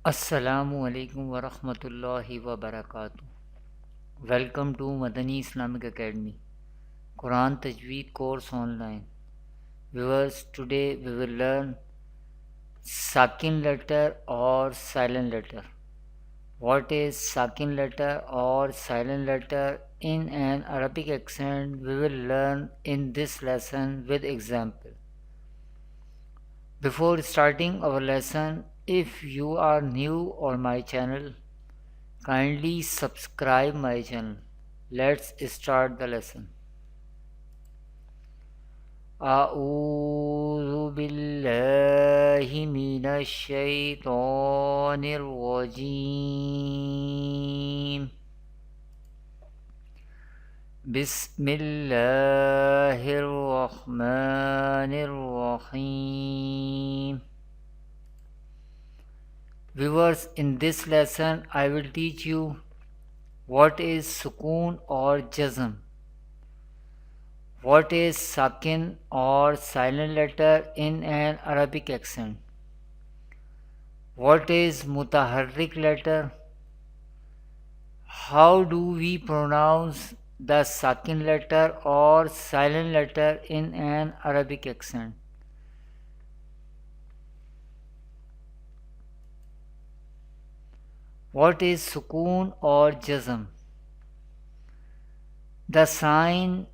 Assalamu alaikum warahmatullahi wabarakatuh. Welcome to Madani Islamic Academy, Quran Tajweed course online. Viewers, today we will learn Sakin letter or silent letter. What is Sakin letter or silent letter in an Arabic accent? We will learn in this lesson with example. Before starting our lesson, if you are new on my channel, kindly subscribe my channel. Let's start the lesson. أعوذ بالله من الشيطان الرجيم. بسم الله الرحمن الرحيم. Viewers, in this lesson I will teach you what is sukoon or jazm, what is sakin or silent letter in an Arabic accent, what is mutaharrik letter, how do we pronounce the sakin letter or silent letter in an Arabic accent. What is sukoon or jazm? The sign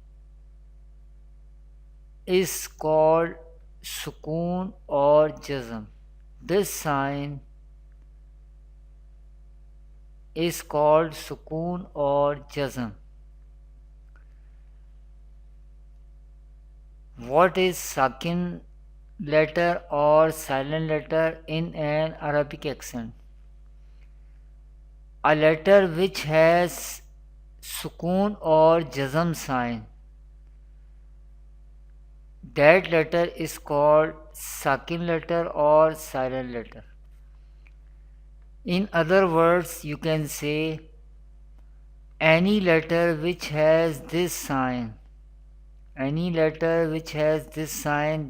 is called sukoon or jazm. This sign is called sukoon or jazm. What is sakin letter or silent letter in an Arabic accent? A letter which has sukoon or jazm sign, that letter is called sakin letter or silent letter. In other words, you can say any letter which has this sign,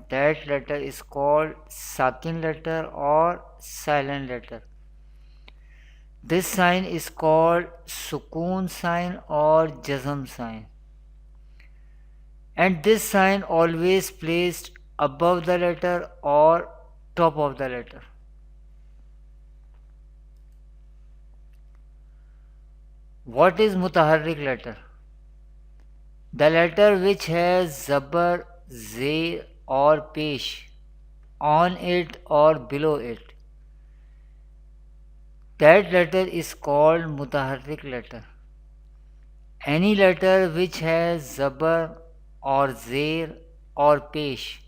that letter is called sakin letter or silent letter. This sign is called sukoon sign or jazm sign. And this sign always placed above the letter or top of the letter. What is mutaharrik letter? The letter which has zabar, zay or pesh on it or below it. That letter is called mutaharrik letter. Any letter which has zabar or zay or pesh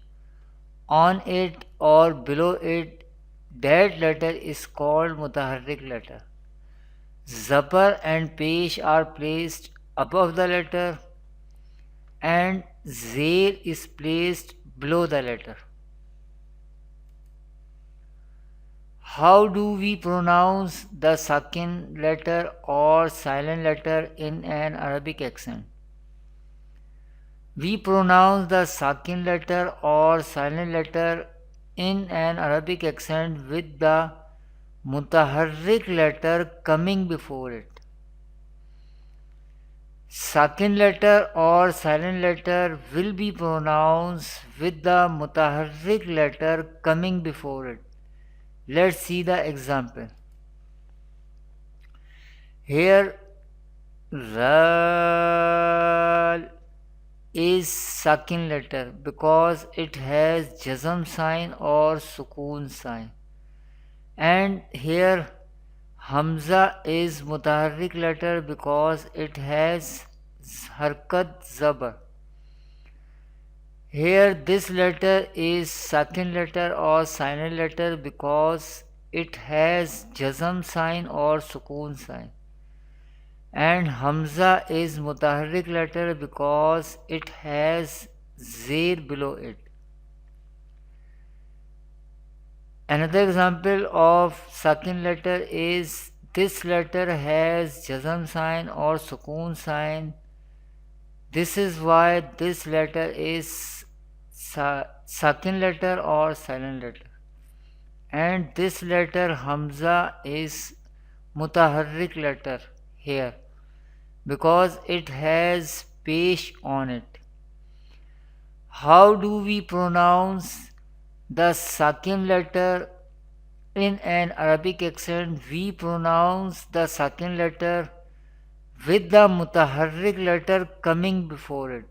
on it or below it, that letter is called mutaharrik letter. Zabar and pesh are placed above the letter and zay is placed below the letter. How do we pronounce the sakin letter or silent letter in an Arabic accent? We pronounce the sakin letter or silent letter in an Arabic accent with the mutaharrik letter coming before it. Sakin letter or silent letter will be pronounced with the mutaharrik letter coming before it. Let's see the example. Here, Ral is sakin letter because it has jazm sign or sukoon sign. And here, Hamza is mutaharrik letter because it has harkat zabar. Here this letter is sakin letter or silent letter because it has jazm sign or sukoon sign. And Hamza is mutaharrik letter because it has zir below it. Another example of sakin letter is this letter has jazm sign or sukoon sign. This is why this letter is sakin letter or silent letter. and this letter Hamza is mutaharrik letter here because it has pesh on it. How do we pronounce the sakin letter in an Arabic accent? We pronounce the sakin letter with the mutaharrik letter coming before it.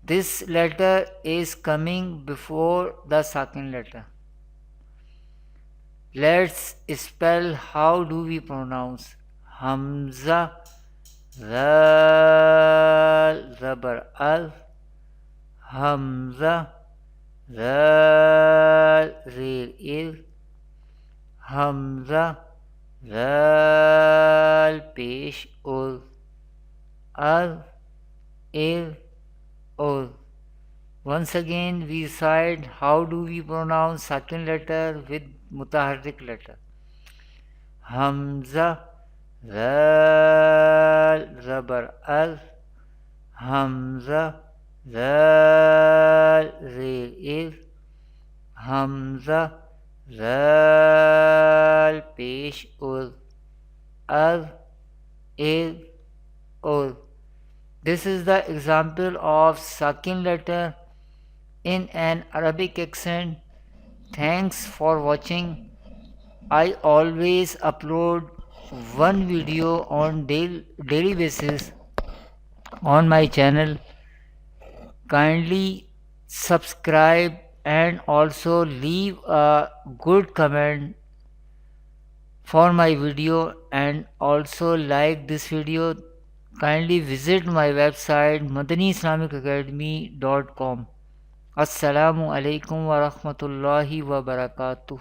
This letter is coming before the sakin letter. Let's spell how do we pronounce Hamza, Zal, Zabar, Al, Hamza, Zal, Zir, Il, Hamza, Zal, Pesh, Ul, Al, Il, Ul. Once again we decide how do we pronounce second letter with mutaharrik letter. Hamza, Zal, Zabar, Al, Hamza, Zal, Zir, Il, Hamza, Zal, Pesh, Ul, Al, Il, Ul. This is the example of sakin letter in an Arabic accent. Thanks for watching. I always upload one video on daily basis on my channel. Kindly subscribe and also leave a good comment for my video and also like this video. Kindly visit my website madaniislamicacademy.com. Assalamu alaikum wa rahmatullahi wa barakatuh.